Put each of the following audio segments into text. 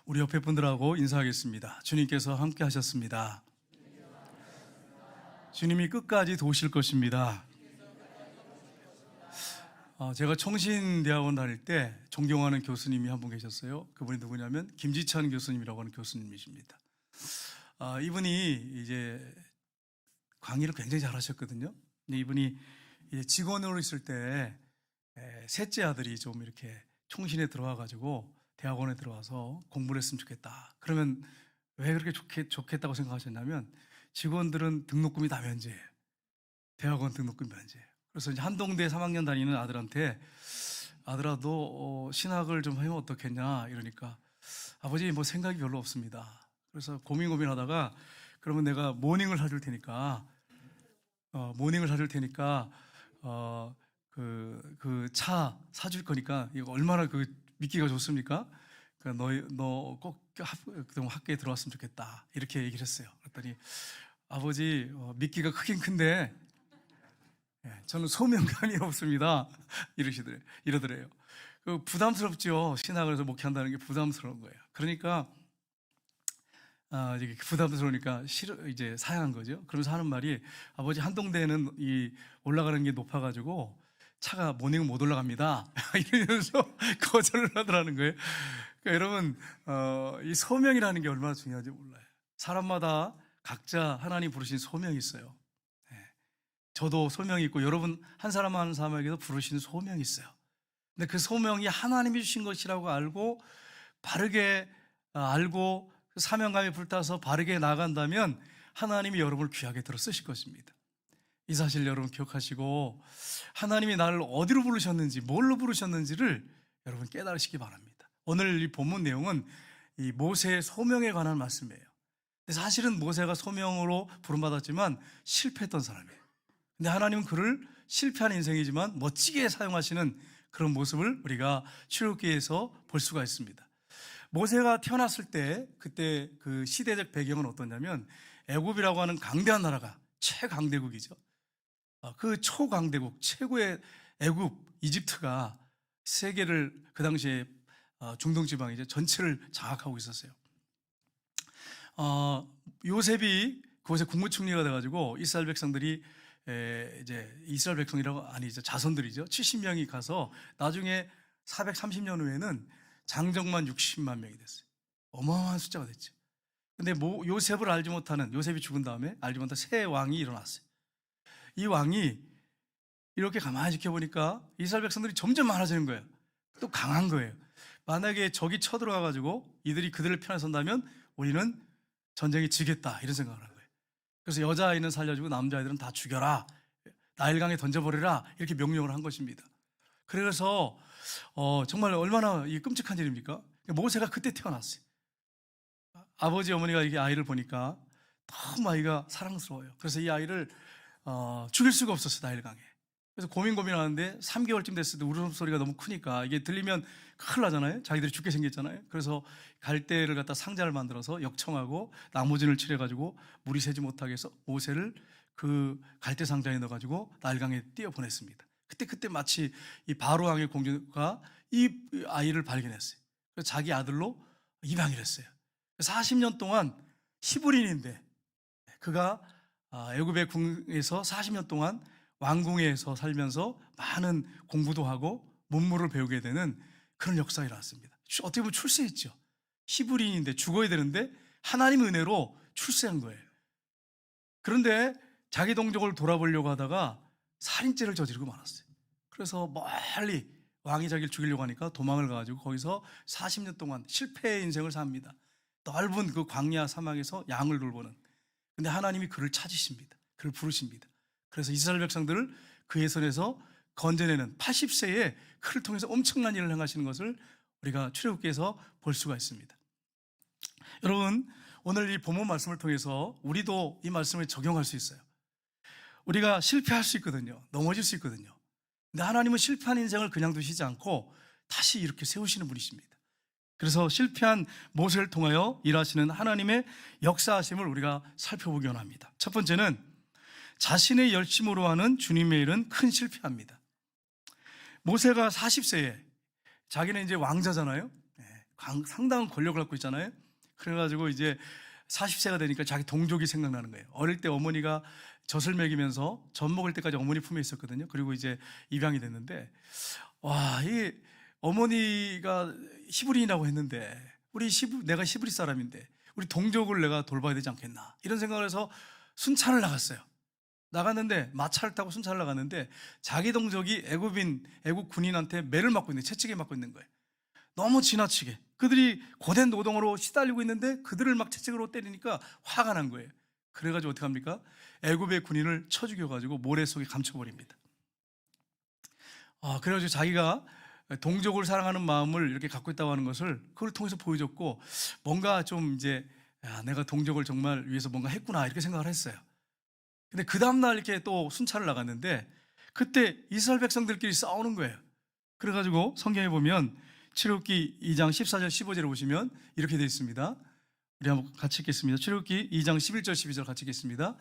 우리 옆에 분들하고 인사하겠습니다. 주님께서 함께 하셨습니다. 주님이 끝까지 도우실 것입니다. 제가 청신대학원 다닐 때 존경하는 교수님이 한 분 계셨어요. 그분이 누구냐면 김지찬 교수님이라고 하는 교수님이십니다. 이분이 이제 강의를 굉장히 잘하셨거든요. 이분이 이제 직원으로 있을 때 셋째 아들이 좀 이렇게 총신에 들어와가지고 대학원에 들어와서 공부를 했으면 좋겠다. 그러면 왜 그렇게 좋겠다고 생각하셨냐면 직원들은 등록금이 다 면제예요. 대학원 등록금 면제예요. 그래서 이제 한동대 3학년 다니는 아들한테 아들아 너 신학을 좀 하면 어떻겠냐 이러니까 아버지 뭐 생각이 별로 없습니다. 그래서 고민하다가 그러면 내가 모닝을 사줄 테니까 그 차 사줄 거니까 이거 얼마나 그 믿기가 좋습니까? 그러니까 너 꼭 학교에 들어왔으면 좋겠다 이렇게 얘기를 했어요. 그랬더니 아버지 믿기가 크긴 큰데 저는 소명감이 없습니다. 이러더래요. 부담스럽죠. 신학을 해서 목회한다는 게 부담스러운 거예요. 그러니까 이게 부담스러우니까 이제 사양한 거죠. 그러면서 하는 말이 아버지 한동대에는 이 올라가는 게 높아가지고 차가 모닝 못 올라갑니다. 이러면서 거절을 하더라는 거예요. 그러니까 여러분 이 소명이라는 게 얼마나 중요한지 몰라요. 사람마다 각자 하나님 부르신 소명이 있어요. 저도 소명이 있고 여러분 한 사람 한 사람에게도 부르시는 소명이 있어요. 근데 그 소명이 하나님이 주신 것이라고 알고 바르게 알고 사명감에 불타서 바르게 나간다면 하나님이 여러분을 귀하게 들어 쓰실 것입니다. 이 사실 여러분 기억하시고 하나님이 나를 어디로 부르셨는지 뭘로 부르셨는지를 여러분 깨달으시기 바랍니다. 오늘 이 본문 내용은 이 모세의 소명에 관한 말씀이에요. 사실은 모세가 소명으로 부름받았지만 실패했던 사람이에요. 근데 하나님은 그를 실패한 인생이지만 멋지게 사용하시는 그런 모습을 우리가 출애굽기에서 볼 수가 있습니다. 모세가 태어났을 때 그때 그 시대적 배경은 어떠냐면 애굽이라고 하는 강대한 나라가 최강대국이죠. 그 초강대국 최고의 애굽 이집트가 세계를 그 당시에 중동 지방이죠 전체를 장악하고 있었어요. 요셉이 그곳에 국무총리가 돼가지고 이스라엘 백성들이 이제 이스라엘 백성이라고 아니죠 자손들이죠 70명이 가서 나중에 430년 후에는 장정만 60만 명이 됐어요. 어마어마한 숫자가 됐죠. 근데 요셉을 알지 못하는 요셉이 죽은 다음에 알지 못한 새 왕이 일어났어요. 이 왕이 이렇게 가만히 지켜보니까 이스라엘 백성들이 점점 많아지는 거예요. 또 강한 거예요. 만약에 적이 쳐들어가 가지고 이들이 그들을 편에 선다면 우리는 전쟁에 지겠다 이런 생각을 한 거예요. 그래서 여자아이는 살려주고 남자아이들은 다 죽여라, 나일강에 던져버리라 이렇게 명령을 한 것입니다. 그래서 정말 얼마나 끔찍한 일입니까? 모세가 그때 태어났어요. 아버지 어머니가 이게 아이를 보니까 너무 아이가 사랑스러워요. 그래서 이 아이를 죽일 수가 없었어요, 나일강에. 그래서 고민하는데 3개월쯤 됐을 때 울음소리가 너무 크니까 이게 들리면 큰일 나잖아요. 자기들이 죽게 생겼잖아요. 그래서 갈대를 갖다 상자를 만들어서 역청하고 나무진을 칠해가지고 물이 새지 못하게 해서 모세를 그 갈대 상자에 넣어가지고 나일강에 띄어 보냈습니다. 그때 마치 이 바로 왕의 공주가 이 아이를 발견했어요. 그래서 자기 아들로 입양을 했어요. 40년 동안 히브리인인데 그가 애굽의 궁에서 40년 동안 왕궁에서 살면서 많은 공부도 하고 문물을 배우게 되는 그런 역사가 일어났습니다. 어떻게 보면 출세했죠. 히브리인인데 죽어야 되는데 하나님의 은혜로 출세한 거예요. 그런데 자기 동족을 돌아보려고 하다가 살인죄를 저지르고 말았어요. 그래서 멀리 왕이 자기를 죽이려고 하니까 도망을 가가지고 거기서 40년 동안 실패의 인생을 삽니다. 넓은 그 광야 사막에서 양을 돌보는. 근데 하나님이 그를 찾으십니다. 그를 부르십니다. 그래서 이스라엘 백성들을 그의 손에서 건져내는 80세에 그를 통해서 엄청난 일을 행하시는 것을 우리가 출애굽기에서 볼 수가 있습니다. 여러분, 오늘 이 본문 말씀을 통해서 우리도 이 말씀을 적용할 수 있어요. 우리가 실패할 수 있거든요. 넘어질 수 있거든요. 근데 하나님은 실패한 인생을 그냥 두시지 않고 다시 이렇게 세우시는 분이십니다. 그래서 실패한 모세를 통하여 일하시는 하나님의 역사하심을 우리가 살펴보기 원합니다. 첫 번째는 자신의 열심으로 하는 주님의 일은 큰 실패합니다. 모세가 40세에 자기는 이제 왕자잖아요. 상당한 권력을 갖고 있잖아요. 그래가지고 이제 40세가 되니까 자기 동족이 생각나는 거예요. 어릴 때 어머니가 젖을 먹이면서 젖 먹을 때까지 어머니 품에 있었거든요. 그리고 이제 입양이 됐는데, 와, 이 어머니가 히브리인이라고 했는데 내가 히브리 사람인데 우리 동족을 내가 돌봐야 되지 않겠나, 이런 생각을 해서 순찰을 나갔어요. 나갔는데 마차를 타고 순찰을 나갔는데 자기 동족이 애국 군인한테 매를 맞고 있는, 채찍에 맞고 있는 거예요. 너무 지나치게 그들이 고된 노동으로 시달리고 있는데 그들을 막 채찍으로 때리니까 화가 난 거예요. 그래가지고 어떻게 합니까? 애굽의 군인을 쳐 죽여가지고 모래 속에 감춰버립니다. 그래가지고 자기가 동족을 사랑하는 마음을 이렇게 갖고 있다고 하는 것을 그걸 통해서 보여줬고, 뭔가 좀 이제 내가 동족을 정말 위해서 뭔가 했구나, 이렇게 생각을 했어요. 근데 그 다음날 이렇게 또 순찰을 나갔는데 그때 이스라엘 백성들끼리 싸우는 거예요. 그래가지고 성경에 보면 출애굽기 2장 14절 15절에 보시면 이렇게 되어 있습니다. 우리 한번 같이 읽겠습니다. 출애굽기 2장 11절 12절 같이 읽겠습니다.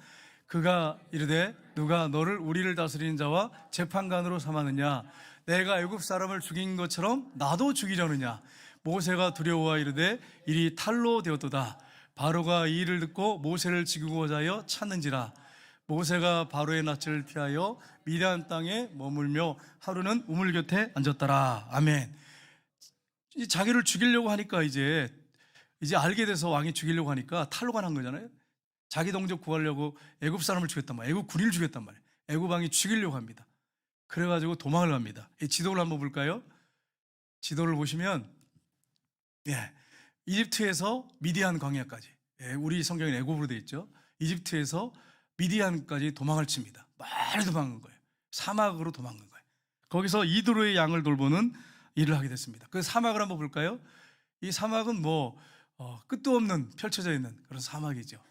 그가 이르되 누가 너를 우리를 다스리는 자와 재판관으로 삼았느냐, 내가 애굽 사람을 죽인 것처럼 나도 죽이려느냐. 모세가 두려워하 이르되 일이 탈로 되었도다. 바로가 이 일을 듣고 모세를 죽이고자 하여 찾는지라. 모세가 바로의 낯을 피하여 미디안 땅에 머물며 하루는 우물 곁에 앉았더라. 아멘. 자기를 죽이려고 하니까 이제 알게 돼서 왕이 죽이려고 하니까 탈로 가는 거잖아요. 자기 동족 구하려고 애굽 사람을 죽였단 말이에요. 애굽 군인을 죽였단 말이에요. 애굽 왕이 죽이려고 합니다. 그래가지고 도망을 갑니다. 이 지도를 한번 볼까요? 지도를 보시면 이집트에서 미디안 광야까지, 우리 성경에 애굽으로 되어 있죠. 이집트에서 미디안까지 도망을 칩니다. 멀리 도망간 거예요. 사막으로 도망간 거예요. 거기서 이드로의 양을 돌보는 일을 하게 됐습니다. 그 사막을 한번 볼까요? 이 사막은 끝도 없는 펼쳐져 있는 그런 사막이죠.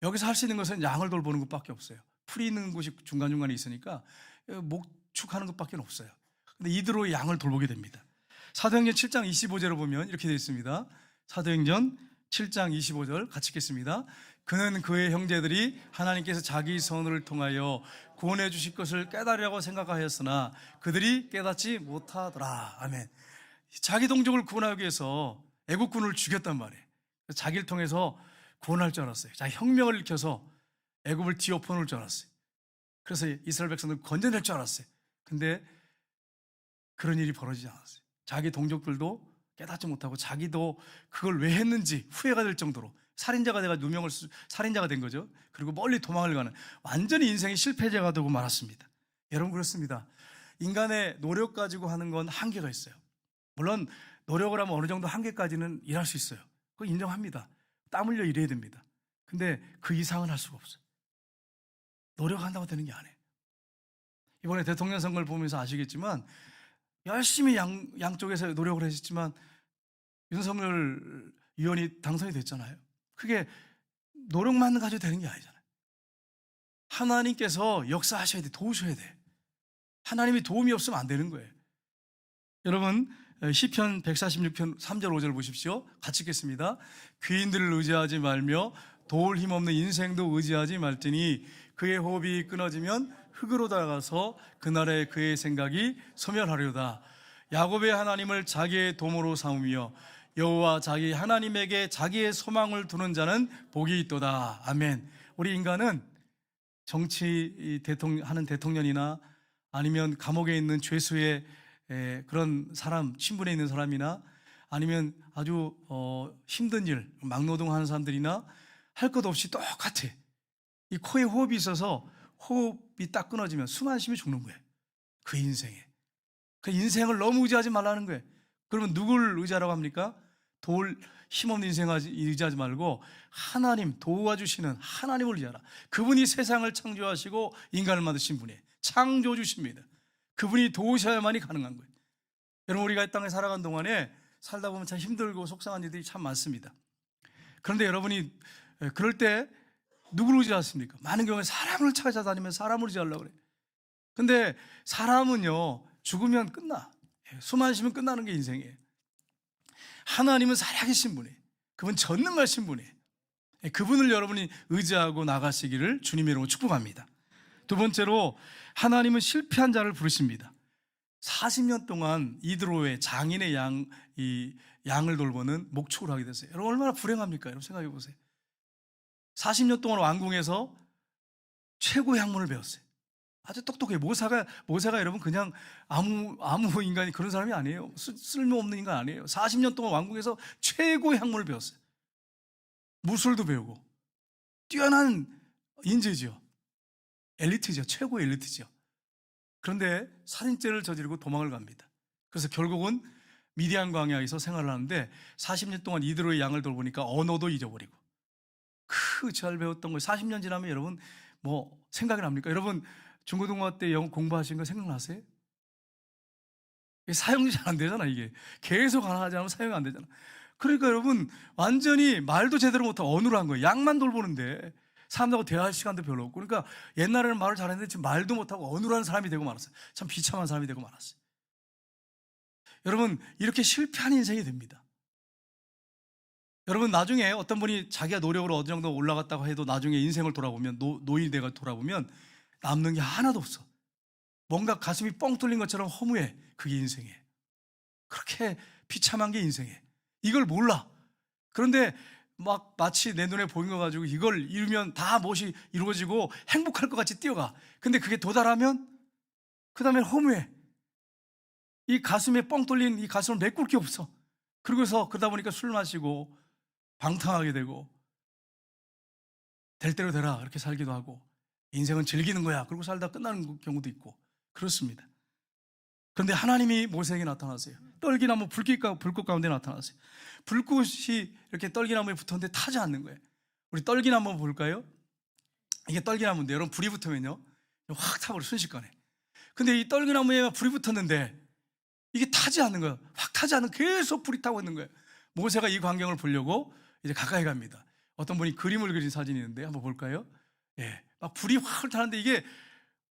여기서 할 수 있는 것은 양을 돌보는 것밖에 없어요. 풀이 있는 곳이 중간중간에 있으니까 목축하는 것밖에 없어요. 근데 이드로의 양을 돌보게 됩니다. 사도행전 7장 25절을 보면 이렇게 되어 있습니다. 사도행전 7장 25절 같이 읽겠습니다. 그는 그의 형제들이 하나님께서 자기 선을 통하여 구원해 주실 것을 깨달으려고 생각하였으나 그들이 깨닫지 못하더라. 아멘. 자기 동족을 구원하기 위해서 애국군을 죽였단 말이에요. 자기를 통해서 구원할 줄 알았어요. 자기 혁명을 일으켜서 애굽을 뒤엎어놓을 줄 알았어요. 그래서 이스라엘 백성들 건져낼 줄 알았어요. 근데 그런 일이 벌어지지 않았어요. 자기 동족들도 깨닫지 못하고 자기도 그걸 왜 했는지 후회가 될 정도로 살인자가 살인자가 된 거죠. 그리고 멀리 도망을 가는, 완전히 인생의 실패자가 되고 말았습니다. 여러분, 그렇습니다. 인간의 노력 가지고 하는 건 한계가 있어요. 물론 노력을 하면 어느 정도 한계까지는 일할 수 있어요. 그거 인정합니다. 땀 흘려 일해야 됩니다. 근데 그 이상은 할 수가 없어요. 노력한다고 되는 게 아니에요. 이번에 대통령 선거를 보면서 아시겠지만 열심히 양쪽에서 노력을 했지만 윤석열 의원이 당선이 됐잖아요. 그게 노력만 가지고 되는 게 아니잖아요. 하나님께서 역사하셔야 돼. 도우셔야 돼. 하나님이 도움이 없으면 안 되는 거예요. 여러분, 시편 146편 3절 5절 보십시오. 같이 읽겠습니다. 귀인들을 의지하지 말며 도울 힘없는 인생도 의지하지 말지니 그의 호흡이 끊어지면 흙으로 다가서 그날에 그의 생각이 소멸하려다. 야곱의 하나님을 자기의 도모로 삼으며 여호와 자기 하나님에게 자기의 소망을 두는 자는 복이 있도다. 아멘. 우리 인간은 정치 하는 대통령이나 아니면 감옥에 있는 죄수의 그런 사람, 신분에 있는 사람이나 아니면 아주 힘든 일, 막노동하는 사람들이나 할 것 없이 똑같아. 이 코에 호흡이 있어서 호흡이 딱 끊어지면 숨 안 쉬면 죽는 거예요. 그 인생에. 그 인생을 너무 의지하지 말라는 거예요. 그러면 누굴 의지하라고 합니까? 도울 힘없는 인생 의지하지 말고 하나님, 도와주시는 하나님을 의지하라. 그분이 세상을 창조하시고 인간을 만드신 분이에요. 창조주십니다. 그분이 도우셔야만이 가능한 거예요. 여러분, 우리가 이 땅에 살아간 동안에 살다 보면 참 힘들고 속상한 일들이 참 많습니다. 그런데 여러분이 그럴 때 누구를 의지하십니까? 많은 경우에 사람을 찾아다니면 사람을 의지하려고 그래요. 근데 사람은요, 죽으면 끝나. 숨 안 쉬면 끝나는 게 인생이에요. 하나님은 살아계신 분이에요. 그분 전능하신 분이에요. 그분을 여러분이 의지하고 나가시기를 주님의 이름으로 축복합니다. 두 번째로, 하나님은 실패한 자를 부르십니다. 40년 동안 이드로의 장인의 양을 돌보는 목축을 하게 됐어요. 여러분 얼마나 불행합니까? 여러분 생각해 보세요. 40년 동안 왕궁에서 최고의 학문을 배웠어요. 아주 똑똑해요. 모세가 여러분 그냥 아무 인간이 그런 사람이 아니에요. 쓸모없는 인간 아니에요. 40년 동안 왕궁에서 최고의 학문을 배웠어요. 무술도 배우고 뛰어난 인재죠. 엘리트죠. 최고의 엘리트죠. 그런데 살인죄를 저지르고 도망을 갑니다. 그래서 결국은 미디안 광야에서 생활을 하는데 40년 동안 이드로의 양을 돌보니까 언어도 잊어버리고 잘 배웠던 거 40년 지나면 여러분 뭐 생각이 납니까? 여러분 중고등학교 때 영어 공부하신 거 생각나세요? 이게 사용이 잘 안 되잖아. 이게 계속 하나 하지 않으면 사용이 안 되잖아. 그러니까 여러분 완전히 말도 제대로 못하고 언어로 한 거예요. 양만 돌보는데 사람들하고 대화할 시간도 별로 없고. 그러니까 옛날에는 말을 잘했는데 지금 말도 못하고 언어로 하는 사람이 되고 말았어요. 참 비참한 사람이 되고 말았어요. 여러분 이렇게 실패한 인생이 됩니다. 여러분 나중에 어떤 분이 자기가 노력으로 어느 정도 올라갔다고 해도 나중에 인생을 돌아보면 노인이 돼가 돌아보면 남는 게 하나도 없어. 뭔가 가슴이 뻥 뚫린 것처럼 허무해. 그게 인생이에요. 그렇게 비참한 게 인생이에요. 이걸 몰라. 그런데 막 마치 내 눈에 보인 거 가지고 이걸 이루면 다 무엇이 이루어지고 행복할 것 같이 뛰어가. 근데 그게 도달하면 그 다음에 허무해. 이 가슴에 뻥 뚫린 이 가슴을 메꿀 게 없어. 그러고서 그러다 보니까 술 마시고 방탕하게 되고 될 대로 되라 이렇게 살기도 하고 인생은 즐기는 거야 그러고 살다 끝나는 경우도 있고 그렇습니다. 그런데 하나님이 모세에게 나타나세요. 떨기나무 불꽃 가운데 나타나세요. 불꽃이 이렇게 떨기나무에 붙었는데 타지 않는 거예요. 우리 떨기나무 한번 볼까요? 이게 떨기나무인데 여러분 불이 붙으면요 확 타버려 순식간에. 근데 이 떨기나무에 불이 붙었는데 이게 타지 않는 거예요. 확 타지 않는 계속 불이 타고 있는 거예요. 모세가 이 광경을 보려고 이제 가까이 갑니다. 어떤 분이 그림을 그린 사진이 있는데 한번 볼까요? 예, 막 불이 확 타는데 이게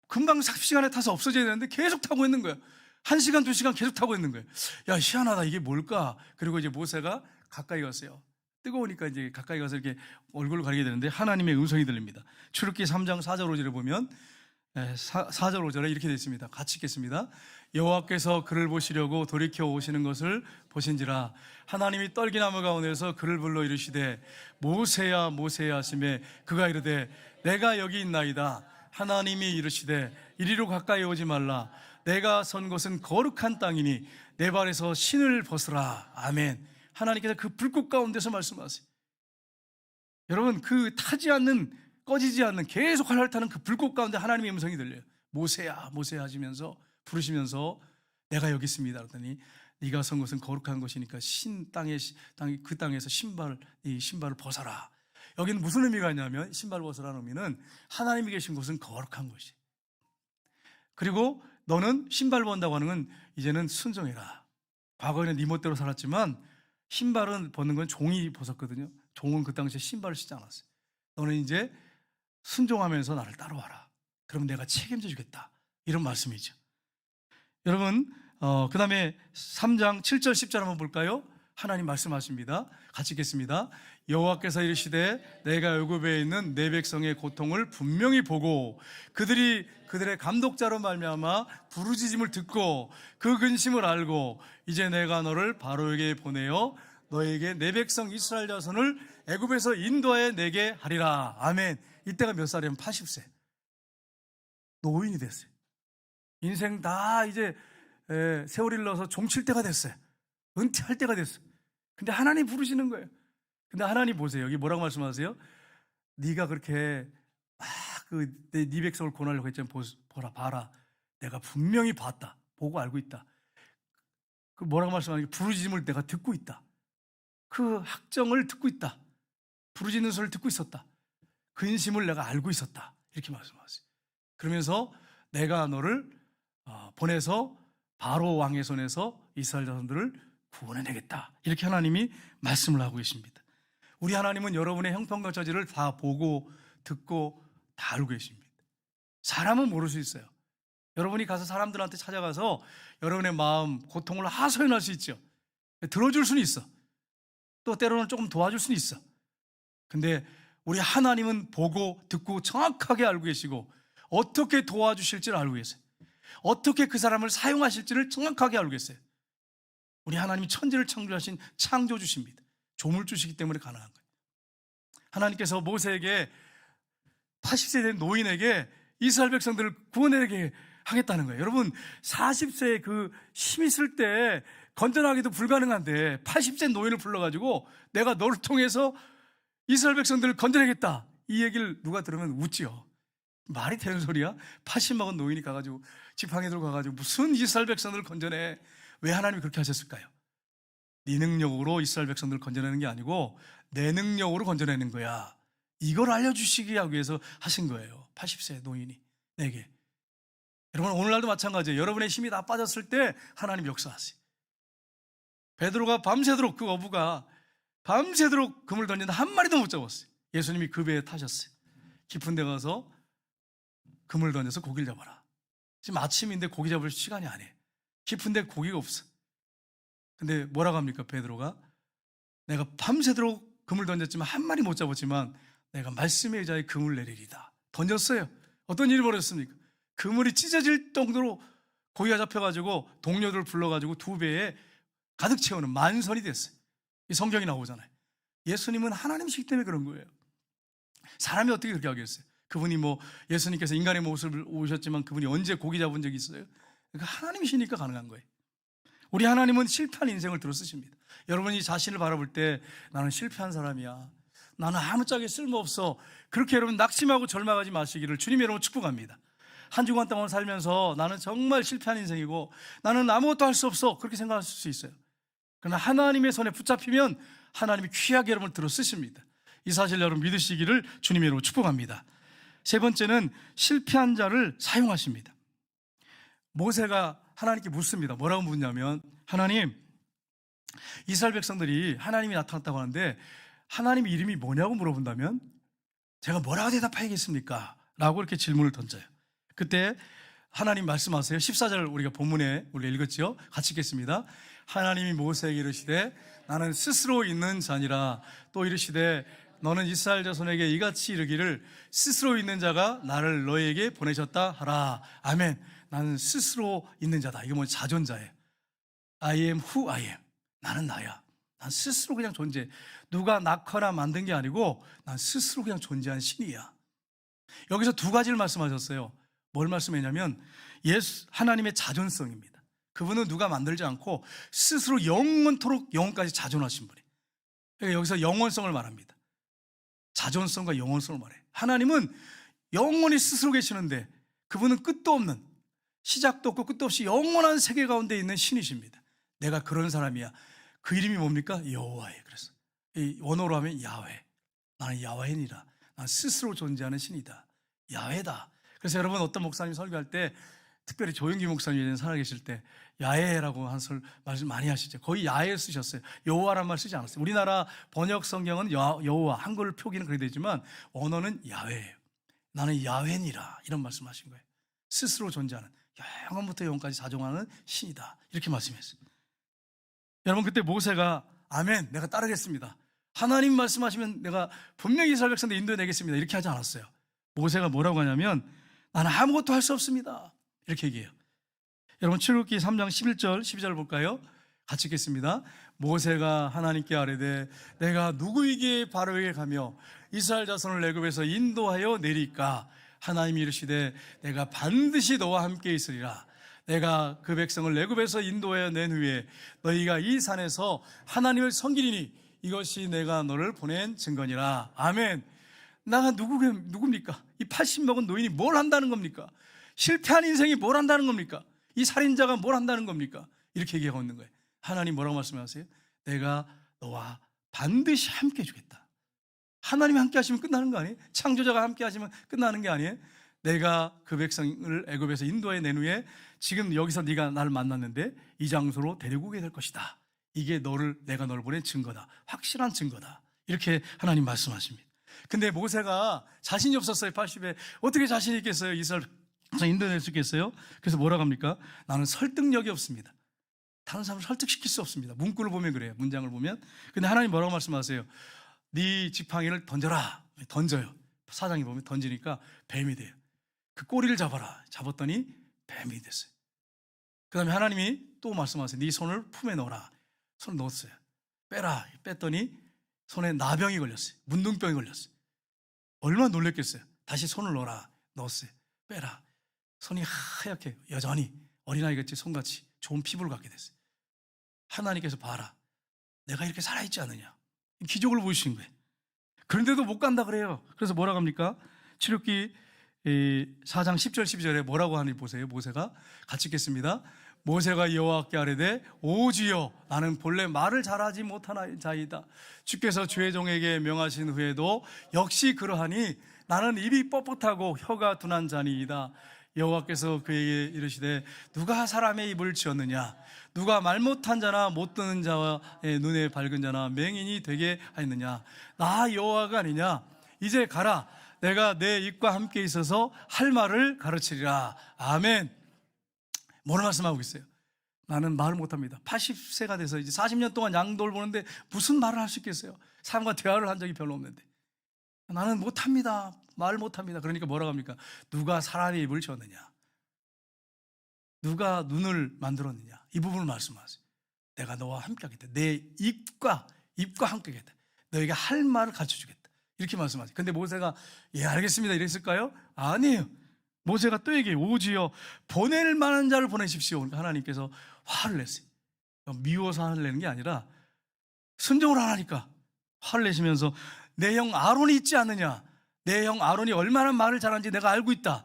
금방 시간에 타서 없어져야 되는데 계속 타고 있는 거예요. 1시간, 2시간 계속 타고 있는 거예요. 야, 희한하다. 이게 뭘까? 그리고 이제 모세가 가까이 갔어요. 뜨거우니까 이제 가까이 가서 이렇게 얼굴을 가리게 되는데 하나님의 음성이 들립니다. 출애굽기 3장 4절 5절에 보면 4절 5절에 이렇게 되어 있습니다. 같이 읽겠습니다. 여호와께서 그를 보시려고 돌이켜 오시는 것을 보신지라 하나님이 떨기나무 가운데서 그를 불러 이르시되 모세야 모세야 하시매 그가 이르되 내가 여기 있나이다. 하나님이 이르시되 이리로 가까이 오지 말라. 내가 선 곳은 거룩한 땅이니 내 발에서 신을 벗으라. 아멘. 하나님께서 그 불꽃 가운데서 말씀하세요. 여러분 그 타지 않는 꺼지지 않는 계속 활활 타는 그 불꽃 가운데 하나님의 음성이 들려요. 모세야 모세야 하시면서 부르시면서 내가 여기 있습니다. 그랬더니 네가 선 곳은 거룩한 곳이니까 그 땅에서 신발을 벗어라. 여기는 무슨 의미가 있냐면 신발 벗으라는 의미는 하나님이 계신 곳은 거룩한 곳이에요. 그리고 너는 신발 벗는다고 하는 건 이제는 순종해라. 과거에는 네 멋대로 살았지만 신발은 벗는 건 종이 벗었거든요. 종은 그 당시에 신발을 신지 않았어요. 너는 이제 순종하면서 나를 따라와라. 그럼 내가 책임져 주겠다. 이런 말씀이죠. 여러분 그 다음에 3장 7절 10절 한번 볼까요? 하나님 말씀하십니다. 같이 읽겠습니다. 여호와께서 이르시되 내가 애굽에 있는 내 백성의 고통을 분명히 보고 그들의 감독자로 말미암아 부르짖음을 듣고 그 근심을 알고 이제 내가 너를 바로에게 보내어 너에게 내 백성 이스라엘 자손을 애굽에서 인도하여 내게 하리라. 아멘. 이때가 몇 살이면 80세 노인이 됐어요. 인생 다 이제 세월을 넣어서 종칠 때가 됐어요. 은퇴할 때가 됐어요. 근데 하나님 부르시는 거예요. 근데 하나님 보세요. 여기 뭐라고 말씀하세요? 네가 그렇게 막 네 백성을 권하려고 했잖아. 봐라. 내가 분명히 봤다. 보고 알고 있다. 그 뭐라고 말씀하는 게 부르짖음을 내가 듣고 있다. 그 학정을 듣고 있다. 부르짖는 소리를 듣고 있었다. 근심을 내가 알고 있었다. 이렇게 말씀하세요. 그러면서 내가 너를 보내서 바로 왕의 손에서 이스라엘 자손들을 구원해내겠다. 이렇게 하나님이 말씀을 하고 계십니다. 우리 하나님은 여러분의 형편과 처지를 다 보고 듣고 다 알고 계십니다. 사람은 모를 수 있어요. 여러분이 가서 사람들한테 찾아가서 여러분의 마음, 고통을 하소연할 수 있죠. 들어줄 수는 있어. 또 때로는 조금 도와줄 수는 있어. 근데 우리 하나님은 보고 듣고 정확하게 알고 계시고 어떻게 도와주실지를 알고 계세요. 어떻게 그 사람을 사용하실지를 정확하게 알고 계세요. 우리 하나님이 천지를 창조하신 창조주십니다. 조물주시기 때문에 가능한 거예요. 하나님께서 모세에게 80세 된 노인에게 이스라엘 백성들을 구원하게 하겠다는 거예요. 여러분 40세에 그 힘 있을 때 건전하기도 불가능한데 80세 노인을 불러가지고 내가 너를 통해서 이스라엘 백성들을 건전하겠다, 이 얘기를 누가 들으면 웃지요. 말이 되는 소리야? 80 먹은 노인이 가가지고 지팡이 들고 가가지고 무슨 이스라엘 백성들을 건전해. 왜 하나님이 그렇게 하셨을까요? 네 능력으로 이스라엘 백성들을 건져내는 게 아니고 내 능력으로 건져내는 거야, 이걸 알려주시기 위해서 하신 거예요. 80세 노인이 내게. 여러분 오늘날도 마찬가지예요. 여러분의 힘이 다 빠졌을 때 하나님 역사하세요. 베드로가 밤새도록, 그 어부가 밤새도록 그물 던졌는데 한 마리도 못 잡았어요. 예수님이 그 배에 타셨어요. 깊은 데 가서 그물 던져서 고기를 잡아라. 지금 아침인데 고기 잡을 시간이 안 해. 깊은 데 고기가 없어. 근데 뭐라고 합니까 베드로가? 내가 밤새도록 그물 던졌지만 한 마리 못 잡았지만 내가 말씀의 의자에 그물 내리리다. 던졌어요. 어떤 일이 벌어졌습니까? 그물이 찢어질 정도로 고기가 잡혀가지고 동료들을 불러가지고 두 배에 가득 채우는 만선이 됐어요. 이 성경이 나오잖아요. 예수님은 하나님이시기 때문에 그런 거예요. 사람이 어떻게 그렇게 하겠어요? 그분이 예수님께서 인간의 모습을 오셨지만 그분이 언제 고기 잡은 적이 있어요? 그러니까 하나님이시니까 가능한 거예요. 우리 하나님은 실패한 인생을 들어 쓰십니다. 여러분이 자신을 바라볼 때 나는 실패한 사람이야, 나는 아무짝에 쓸모없어, 그렇게 여러분 낙심하고 절망하지 마시기를 주님이 여러분 축복합니다. 한 주간 동안 살면서 나는 정말 실패한 인생이고 나는 아무것도 할 수 없어, 그렇게 생각하실 수 있어요. 그러나 하나님의 손에 붙잡히면 하나님이 귀하게 여러분을 들어 쓰십니다. 이 사실 여러분 믿으시기를 주님의 이름으로 축복합니다. 세 번째는 실패한 자를 사용하십니다. 모세가 하나님께 묻습니다. 뭐라고 묻냐면, 하나님, 이스라엘 백성들이 하나님이 나타났다고 하는데 하나님 이름이 뭐냐고 물어본다면 제가 뭐라고 대답하겠습니까? 라고 이렇게 질문을 던져요. 그때 하나님 말씀하세요. 14절 우리가 본문에 우리가 읽었죠? 같이 읽겠습니다. 하나님이 모세에게 이르시되 나는 스스로 있는 자니라. 또 이르시되 너는 이스라엘 자손에게 이같이 이르기를 스스로 있는 자가 나를 너희에게 보내셨다 하라. 아멘. 나는 스스로 있는 자다. 이거 자존자예요. I am who I am. 나는 나야. 난 스스로 그냥 존재해. 누가 낳거나 만든 게 아니고 난 스스로 그냥 존재한 신이야. 여기서 두 가지를 말씀하셨어요. 뭘 말씀했냐면 하나님의 자존성입니다. 그분은 누가 만들지 않고 스스로 영원토록 영원까지 자존하신 분이에요. 그러니까 여기서 영원성을 말합니다. 자존성과 영원성을 말해요. 하나님은 영원히 스스로 계시는데 그분은 끝도 없는, 시작도 없고 끝도 없이 영원한 세계 가운데 있는 신이십니다. 내가 그런 사람이야. 그 이름이 뭡니까? 여호와예요. 그래서 이 원어로 하면 야훼. 나는 야훼니라. 난 스스로 존재하는 신이다. 야훼다. 그래서 여러분 어떤 목사님 설교할 때, 특별히 조영기 목사님이 살아계실 때 야훼라고 한 말씀 많이 하시죠. 거의 야훼 쓰셨어요. 여호와란 말 쓰지 않았어요. 우리나라 번역 성경은 여호와, 한글 표기는 그렇게 되지만 언어는 야훼예요. 나는 야훼니라, 이런 말씀하신 거예요. 스스로 존재하는, 영원부터 영원까지 자존하는 신이다, 이렇게 말씀했어요. 여러분 그때 모세가 아멘, 내가 따르겠습니다, 하나님 말씀하시면 내가 분명히 이스라엘 백성들 인도해내겠습니다, 이렇게 하지 않았어요. 모세가 뭐라고 하냐면 나는 아무것도 할 수 없습니다, 이렇게 얘기해요. 여러분 출애굽기 3장 11절 12절 볼까요? 같이 읽겠습니다. 모세가 하나님께 아뢰되 내가 누구에게 바로에게 가며 이스라엘 자손을 애굽에서 인도하여 내릴까? 하나님이 이르시되 내가 반드시 너와 함께 있으리라. 내가 그 백성을 애굽에서 인도하여 낸 후에 너희가 이 산에서 하나님을 섬기리니 이것이 내가 너를 보낸 증거니라. 아멘. 나가 누굽니까? 이 80 먹은 노인이 뭘 한다는 겁니까? 실패한 인생이 뭘 한다는 겁니까? 이 살인자가 뭘 한다는 겁니까? 이렇게 얘기하고 있는 거예요. 하나님 뭐라고 말씀하세요? 내가 너와 반드시 함께 해주겠다. 하나님이 함께 하시면 끝나는 거 아니에요? 창조자가 함께 하시면 끝나는 게 아니에요? 내가 그 백성을 애굽에서 인도해 낸 후에 지금 여기서 네가 나를 만났는데 이 장소로 데리고 오게 될 것이다. 이게 내가 너를 보낸 증거다. 확실한 증거다. 이렇게 하나님 말씀하십니다. 근데 모세가 자신이 없었어요. 80에 어떻게 자신이 있겠어요? 이스라엘 인도낼 수 있겠어요? 그래서 뭐라고 합니까? 나는 설득력이 없습니다. 다른 사람을 설득시킬 수 없습니다. 문구를 보면 그래요. 문장을 보면. 근데 하나님 뭐라고 말씀하세요? 네 지팡이를 던져라. 던져요. 사장이 보면 던지니까 뱀이 돼요. 그 꼬리를 잡아라. 잡았더니 뱀이 됐어요. 그 다음에 하나님이 또 말씀하세요. 네 손을 품에 넣어라. 손을 넣었어요. 빼라. 뺐더니 손에 나병이 걸렸어요. 문둥병이 걸렸어요. 얼마나 놀랬겠어요. 다시 손을 넣어라. 넣었어요. 빼라. 손이 하얗게 여전히 어린아이같이 손같이 좋은 피부를 갖게 됐어요. 하나님께서 봐라. 내가 이렇게 살아있지 않느냐. 기적을 보여주신 거예요. 그런데도 못 간다 그래요. 그래서 뭐라고 합니까? 출애굽기 4장 10절 12절에 뭐라고 하는지 보세요. 모세가 같이 읽겠습니다. 모세가 여호와께 아뢰되 오 주여 나는 본래 말을 잘하지 못하는 자이다. 주께서 주의 종에게 명하신 후에도 역시 그러하니 나는 입이 뻣뻣하고 혀가 둔한 자니이다. 여호와께서 그에게 이르시되 누가 사람의 입을 지었느냐? 누가 말 못한 자나 못 듣는 자와 눈에 밝은 자나 맹인이 되게 하였느냐? 나 여호와가 아니냐? 이제 가라. 내가 내 입과 함께 있어서 할 말을 가르치리라. 아멘. 뭐를 말씀하고 있어요? 나는 말을 못합니다. 80세가 돼서 이제 40년 동안 양도를 보는데 무슨 말을 할 수 있겠어요? 사람과 대화를 한 적이 별로 없는데 나는 못합니다. 말 못합니다. 그러니까 뭐라고 합니까? 누가 사람의 입을 지었느냐? 누가 눈을 만들었느냐? 이 부분을 말씀하세요. 내가 너와 함께 하겠다. 내 입과 함께 하겠다. 너에게 할 말을 가르쳐주겠다. 이렇게 말씀하세요. 근데 모세가 예 알겠습니다 이랬을까요? 아니에요. 모세가 또 얘기해요. 오지여 보낼 만한 자를 보내십시오. 그러니까 하나님께서 화를 냈어요. 미워서 화를 내는 게 아니라 순종을 안 하니까 화를 내시면서 내 형 아론이 있지 않느냐? 내 형 아론이 얼마나 말을 잘하는지 내가 알고 있다.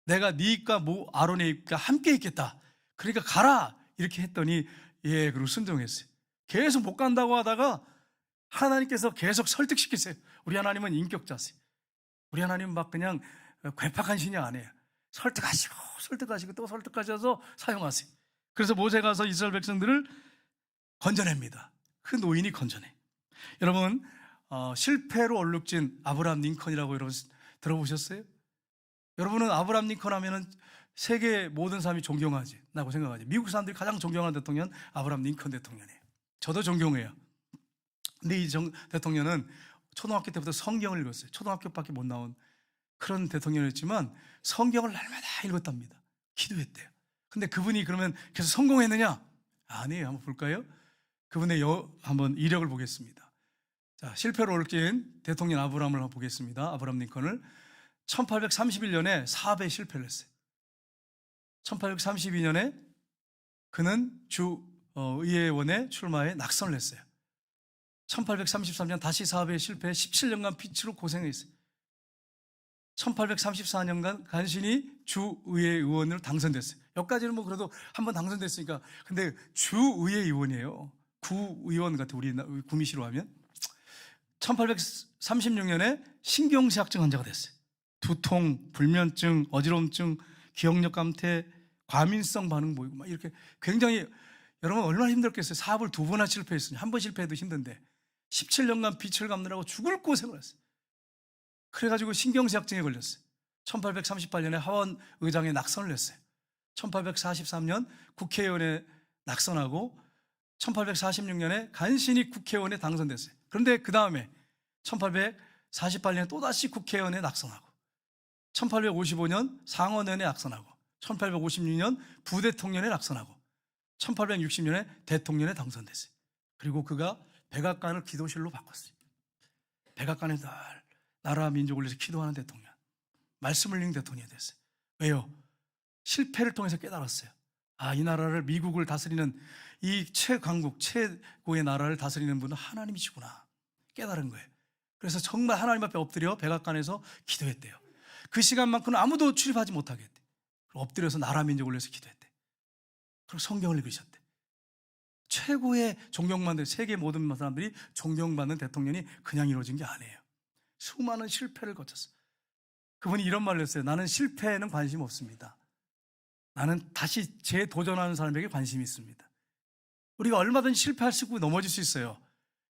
내가 네 입과 아론의 입과 함께 있겠다. 그러니까 가라 이렇게 했더니 예 그리고 순종했어요. 계속 못 간다고 하다가 하나님께서 계속 설득시키세요. 우리 하나님은 인격자세요. 우리 하나님은 막 그냥 괴팍한 신이 아니에요. 설득하시고 또 설득하셔서 사용하세요. 그래서 모세가 가서 이스라엘 백성들을 건져냅니다. 그 노인이 건져내. 여러분 실패로 얼룩진 아브라함 링컨이라고 여러분 들어보셨어요? 여러분은 아브라함 링컨 하면은 세계 모든 사람이 존경하지라고 생각하죠. 미국 사람들이 가장 존경하는 대통령 아브라함 링컨 대통령이에요. 저도 존경해요. 근데 이 대통령은 초등학교 때부터 성경을 읽었어요. 초등학교밖에 못 나온 그런 대통령이었지만 성경을 날마다 읽었답니다. 기도했대요. 근데 그분이 그러면 계속 성공했느냐? 아니에요. 한번 볼까요? 그분의 한번 이력을 보겠습니다. 자, 실패로 얽힌 대통령 아브라함을 한번 보겠습니다. 아브라함 링컨을 1831년에 사업에 실패를 했어요. 1832년에 그는 주 의회원에 출마해 낙선을 했어요. 1833년 다시 사업에 실패해 17년간 빚으로 고생했어요. 1834년간 간신히 주의회 의원으로 당선됐어요. 여기까지는 뭐 그래도 한번 당선됐으니까. 근데 주의회 의원이에요. 구의원 같아 우리 구미시로 하면. 1836년에 신경쇠약증 환자가 됐어요. 두통, 불면증, 어지러움증, 기억력 감퇴, 과민성 반응 보이고 막 이렇게 굉장히 여러분 얼마나 힘들겠어요. 사업을 2번이나 실패했으니 한 번 실패해도 힘든데 17년간 빚을 갚느라고 죽을 고생을 했어요. 그래가지고 신경쇠약증에 걸렸어요. 1838년에 하원 의장에 낙선을 했어요. 1843년 국회의원에 낙선하고 1846년에 간신히 국회의원에 당선됐어요. 그런데 그 다음에 1848년에 또다시 국회의원에 낙선하고 1855년 상원의원에 낙선하고 1856년 부대통령에 낙선하고 1860년에 대통령에 당선됐어요. 그리고 그가 백악관을 기도실로 바꿨어요. 백악관에 늘 나라와 민족을 위해서 기도하는 대통령, 말씀을 읽는 대통령이 됐어요. 왜요? 실패를 통해서 깨달았어요. 아, 이 나라를 미국을 다스리는 이 최강국, 최고의 나라를 다스리는 분은 하나님이시구나 깨달은 거예요. 그래서 정말 하나님 앞에 엎드려 백악관에서 기도했대요. 그 시간만큼은 아무도 출입하지 못하게 했대. 엎드려서 나라 민족을 위해서 기도했대. 그리고 성경을 읽으셨대. 최고의 존경받는 세계 모든 사람들이 존경받는 대통령이 그냥 이루어진 게 아니에요. 수많은 실패를 거쳤어요. 그분이 이런 말을 했어요. 나는 실패에는 관심 없습니다. 나는 다시 재도전하는 사람에게 관심이 있습니다. 우리가 얼마든지 실패할 수 있고 넘어질 수 있어요.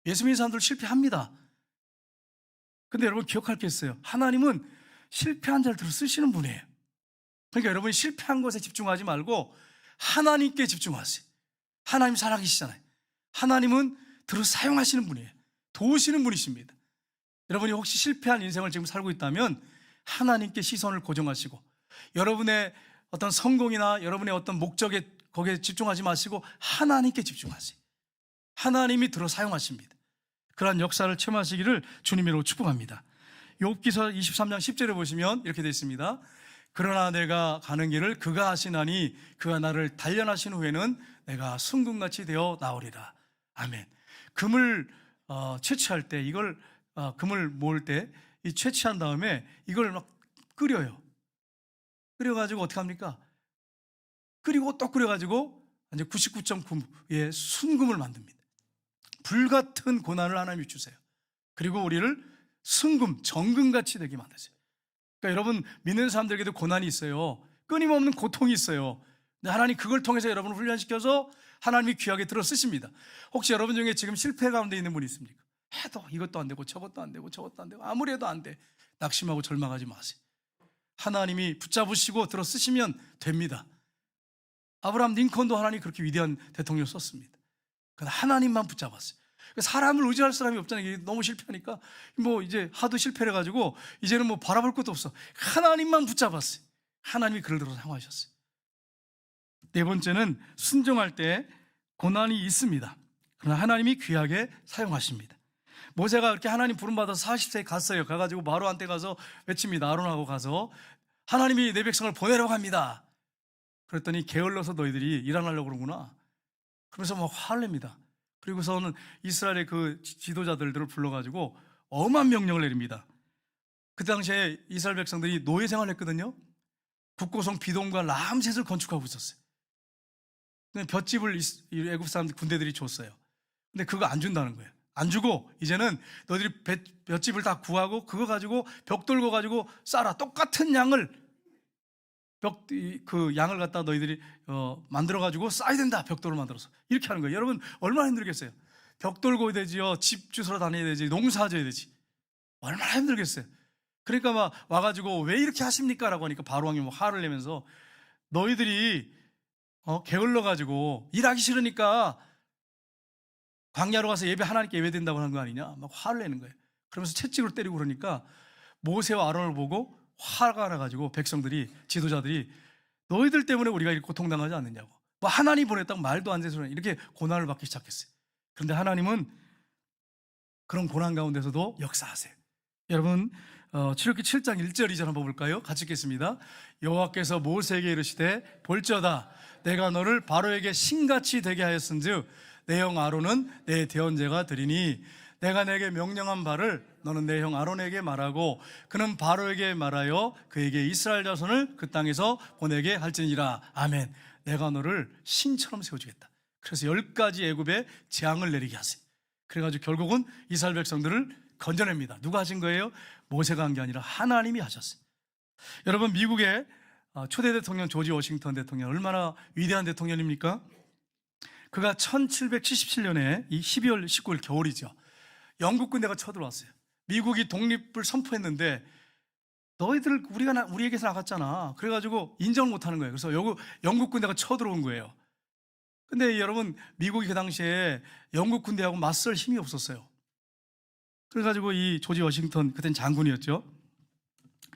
예수 믿는 사람들 실패합니다. 근데 여러분 기억할 게 있어요. 하나님은 실패한 자를 들어 쓰시는 분이에요. 그러니까 여러분이 실패한 것에 집중하지 말고 하나님께 집중하세요. 하나님 살아계시잖아요. 하나님은 들어 사용하시는 분이에요. 도우시는 분이십니다. 여러분이 혹시 실패한 인생을 지금 살고 있다면 하나님께 시선을 고정하시고 여러분의 어떤 성공이나 여러분의 어떤 목적에 거기에 집중하지 마시고 하나님께 집중하세요. 하나님이 들어 사용하십니다. 그러한 역사를 체험하시기를 주님으로 축복합니다. 욥기서 23장 10절에 보시면 이렇게 되어 있습니다. 그러나 내가 가는 길을 그가 하시나니 그가 나를 단련하신 후에는 내가 순금같이 되어 나오리라. 아멘. 금을 채취할 때 이걸 금을 모을 때 이 채취한 다음에 이걸 막 끓여요. 끓여가지고 어떻게 합니까? 끓이고 또 끓여가지고 이제 99.9의 순금을 만듭니다. 불같은 고난을 하나님이 주세요. 그리고 우리를 순금, 정금같이 되게 만드세요. 그러니까 여러분 믿는 사람들에게도 고난이 있어요. 끊임없는 고통이 있어요. 근데 하나님 그걸 통해서 여러분을 훈련시켜서 하나님이 귀하게 들어 쓰십니다. 혹시 여러분 중에 지금 실패 가운데 있는 분이 있습니까? 해도 이것도 안 되고 저것도 안 되고 저것도 안 되고 아무리 해도 안 돼. 낙심하고 절망하지 마세요. 하나님이 붙잡으시고 들어 쓰시면 됩니다. 아브라함 링컨도 하나님이 그렇게 위대한 대통령을 썼습니다. 그러나 하나님만 붙잡았어요. 사람을 의지할 사람이 없잖아요. 이게 너무 실패하니까 뭐 이제 하도 실패를 해가지고 이제는 뭐 바라볼 것도 없어. 하나님만 붙잡았어요. 하나님이 그를 들어 사용하셨어요. 네 번째는 순종할 때 고난이 있습니다. 그러나 하나님이 귀하게 사용하십니다. 모세가 그렇게 하나님 부름받아서 40세에 갔어요. 가가지고 마루한테 가서 외칩니다. 아론하고 가서 하나님이 내 백성을 보내려고 합니다. 그랬더니 게을러서 너희들이 일 안 하려고 그러구나. 그러면서 막 화를 냅니다. 그리고서는 이스라엘의 그 지도자들을 불러가지고 엄한 명령을 내립니다. 그 당시에 이스라엘 백성들이 노예 생활을 했거든요. 북고성 비돔과 람셋을 건축하고 있었어요. 근데 볏집을 애굽 사람들 군대들이 줬어요. 근데 그거 안 준다는 거예요. 안 주고 이제는 너희들이 볏집을 다 구하고 그거 가지고 벽 돌고 가지고 쌓아. 똑같은 양을 그 양을 갖다 너희들이 만들어 가지고 쌓아야 된다. 벽돌을 만들어서 이렇게 하는 거예요. 여러분 얼마나 힘들겠어요. 벽 돌고 되지요. 집 주스러 다녀야 되지. 농사져야 되지. 얼마나 힘들겠어요. 그러니까 막 와가지고 왜 이렇게 하십니까? 라고 하니까 바로 왕이 화를 내면서 너희들이 게을러 가지고 일하기 싫으니까 광야로 가서 예배 하나님께 예배된다고 하는 거 아니냐? 막 화를 내는 거예요. 그러면서 채찍으로 때리고 그러니까 모세와 아론을 보고 화가 나가지고 백성들이 지도자들이 너희들 때문에 우리가 이렇게 고통당하지 않느냐고. 뭐 하나님 보냈다고 말도 안 되는 소리 이렇게 고난을 받기 시작했어요. 그런데 하나님은 그런 고난 가운데서도 역사하세요. 여러분 출애굽기 7장 1절 2절 한번 볼까요? 같이 읽겠습니다. 여호와께서 모세에게 이르시되 볼지어다 내가 너를 바로에게 신같이 되게 하였은즉 내 형 아론은 내 대언자가 되리니 내가 내게 명령한 바를 너는 내 형 아론에게 말하고 그는 바로에게 말하여 그에게 이스라엘 자손을 그 땅에서 보내게 할지니라. 아멘. 내가 너를 신처럼 세워주겠다. 그래서 10가지 애굽의 재앙을 내리게 하세요. 그래가지고 결국은 이스라엘 백성들을 건져냅니다. 누가 하신 거예요? 모세가 한 게 아니라 하나님이 하셨어요. 여러분 미국의 초대 대통령 조지 워싱턴 대통령 얼마나 위대한 대통령입니까? 그가 1777년에 이 12월 19일 겨울이죠. 영국 군대가 쳐들어왔어요. 미국이 독립을 선포했는데 너희들 우리에게서 나갔잖아. 그래가지고 인정을 못하는 거예요. 그래서 영국 군대가 쳐들어온 거예요. 근데 여러분 미국이 그 당시에 영국 군대하고 맞설 힘이 없었어요. 그래가지고 이 조지 워싱턴 그땐 장군이었죠.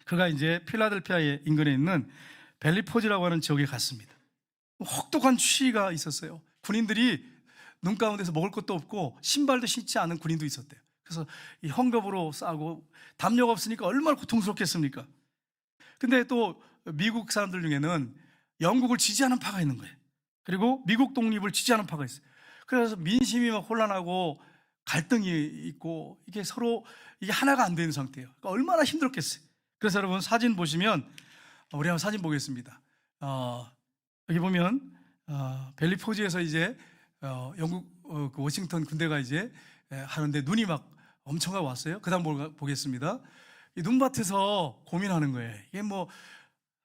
그가 이제 필라델피아의 인근에 있는 벨리포지라고 하는 지역에 갔습니다. 혹독한 추위가 있었어요. 군인들이 눈 가운데서 먹을 것도 없고 신발도 신지 않은 군인도 있었대요. 그래서 이 헝겊으로 싸고 담요가 없으니까 얼마나 고통스럽겠습니까? 근데 또 미국 사람들 중에는 영국을 지지하는 파가 있는 거예요. 그리고 미국 독립을 지지하는 파가 있어요. 그래서 민심이 막 혼란하고 갈등이 있고 이게 서로 이게 하나가 안 되는 상태예요. 그러니까 얼마나 힘들었겠어요. 그래서 여러분 사진 보시면 우리 한번 사진 보겠습니다. 여기 보면 벨리포지에서 이제 영국 그 워싱턴 군대가 이제 하는데 눈이 막 엄청나게 왔어요. 그다음 보겠습니다. 이 눈밭에서 고민하는 거예요. 이게 뭐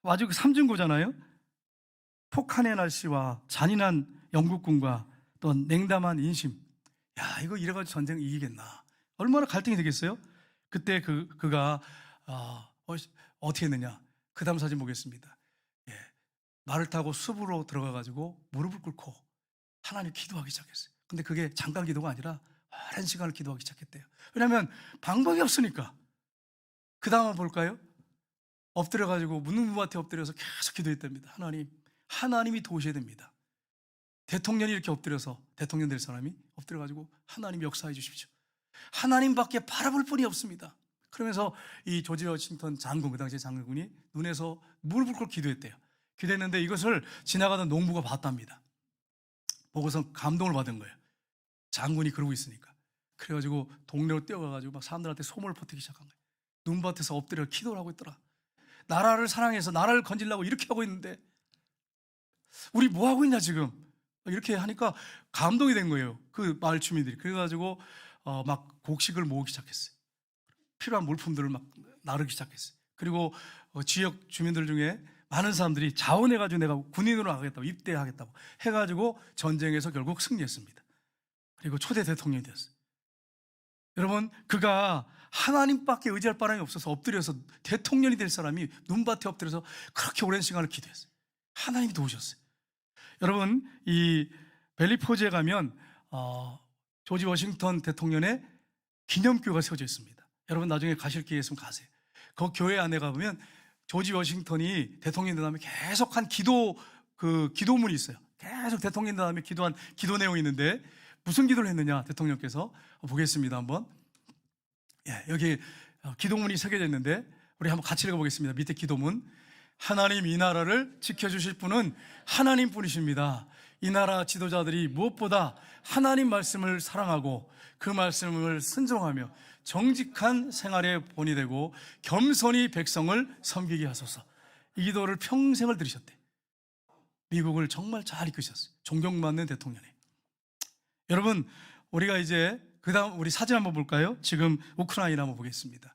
아주 삼중고잖아요. 폭한의 날씨와 잔인한 영국군과 또 냉담한 인심. 야, 이거 이래가지고 전쟁 이기겠나? 얼마나 갈등이 되겠어요? 그때 그가 어떻게 했느냐? 그 다음 사진 보겠습니다. 예, 말을 타고 숲으로 들어가가지고 무릎을 꿇고 하나님 기도하기 시작했어요. 근데 그게 잠깐 기도가 아니라 오랜 시간을 기도하기 시작했대요. 왜냐하면 방법이 없으니까. 그 다음 볼까요? 엎드려가지고 문무밭에 엎드려서 계속 기도했답니다. 하나님이 도우셔야 됩니다. 대통령이 이렇게 엎드려서 대통령 될 사람이 엎드려가지고 하나님 역사해 주십시오. 하나님밖에 바라볼 뿐이 없습니다. 그러면서 이 조지 워싱턴 장군, 그 당시에 장군이 눈에서 무릎을 꿇고 기도했대요. 기도했는데 이것을 지나가던 농부가 봤답니다. 보고서 감동을 받은 거예요. 장군이 그러고 있으니까. 그래가지고 동네로 뛰어가가지고 막 사람들한테 소문을 퍼뜨리기 시작한 거예요. 눈밭에서 엎드려 기도를 하고 있더라. 나라를 사랑해서 나라를 건지려고 이렇게 하고 있는데 우리 뭐 하고 있냐 지금, 이렇게 하니까 감동이 된 거예요. 그 마을 주민들이. 그래가지고 막 곡식을 모으기 시작했어요. 필요한 물품들을 막 나르기 시작했어요. 그리고 지역 주민들 중에 많은 사람들이 자원해가지고 내가 군인으로 하겠다고, 입대하겠다고 해가지고 전쟁에서 결국 승리했습니다. 그리고 초대 대통령이 되었어요. 여러분, 그가 하나님밖에 의지할 바람이 없어서 엎드려서 대통령이 될 사람이 눈밭에 엎드려서 그렇게 오랜 시간을 기도했어요. 하나님이 도우셨어요. 여러분, 이 벨리포즈에 가면 조지 워싱턴 대통령의 기념교가 세워져 있습니다. 여러분 나중에 가실 기회 있으면 가세요. 그 교회 안에 가보면 조지 워싱턴이 대통령이 된 다음에 계속 한 기도문이 있어요. 계속 대통령이 된 다음에 기도한 기도 내용이 있는데 무슨 기도를 했느냐, 대통령께서 보겠습니다. 한번. 여기 기도문이 새겨져 있는데 우리 한번 같이 읽어보겠습니다. 밑에 기도문. 하나님, 이 나라를 지켜주실 분은 하나님 뿐이십니다. 이 나라 지도자들이 무엇보다 하나님 말씀을 사랑하고 그 말씀을 순종하며 정직한 생활의 본이 되고 겸손히 백성을 섬기게 하소서. 이 기도를 평생을 들으셨대. 미국을 정말 잘 이끄셨어요. 존경받는 대통령이. 여러분, 우리가 이제 그 다음 우리 사진 한번 볼까요? 지금 우크라이나 한번 보겠습니다.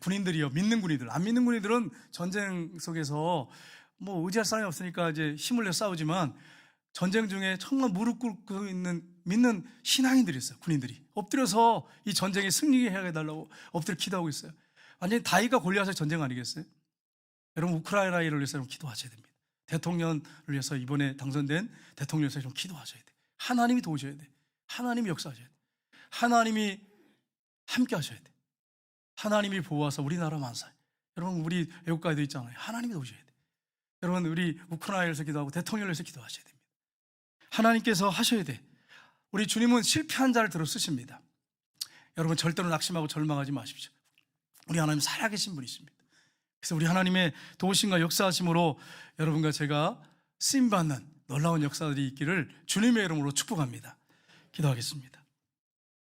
군인들이요, 믿는 군인들. 안 믿는 군인들은 전쟁 속에서 뭐 의지할 사람이 없으니까 이제 힘을 내 싸우지만 전쟁 중에 정말 무릎 꿇고 있는 믿는 신앙인들이 있어요. 군인들이 엎드려서 이 전쟁에 승리하게 해달라고 엎드려 기도하고 있어요. 완전히 다윗과 골리앗의 전쟁 아니겠어요? 여러분, 우크라이나를 위해서 기도하셔야 됩니다. 대통령을 위해서, 이번에 당선된 대통령을 위해서 좀 기도하셔야 돼요. 하나님이 도우셔야 돼요. 하나님이 역사하셔야 돼요. 하나님이 함께 하셔야 돼요. 하나님이 보호하사 우리나라 만사에. 여러분, 우리 애국가에도 있잖아요. 하나님이 도우셔야 돼요. 여러분, 우리 우크라이나를 위해서 기도하고 대통령을 위해서 기도하셔야 됩니다. 하나님께서 하셔야 돼. 우리 주님은 실패한 자를 들어 쓰십니다. 여러분, 절대로 낙심하고 절망하지 마십시오. 우리 하나님 살아계신 분이십니다. 그래서 우리 하나님의 도우심과 역사하심으로 여러분과 제가 쓰임받는 놀라운 역사들이 있기를 주님의 이름으로 축복합니다. 기도하겠습니다.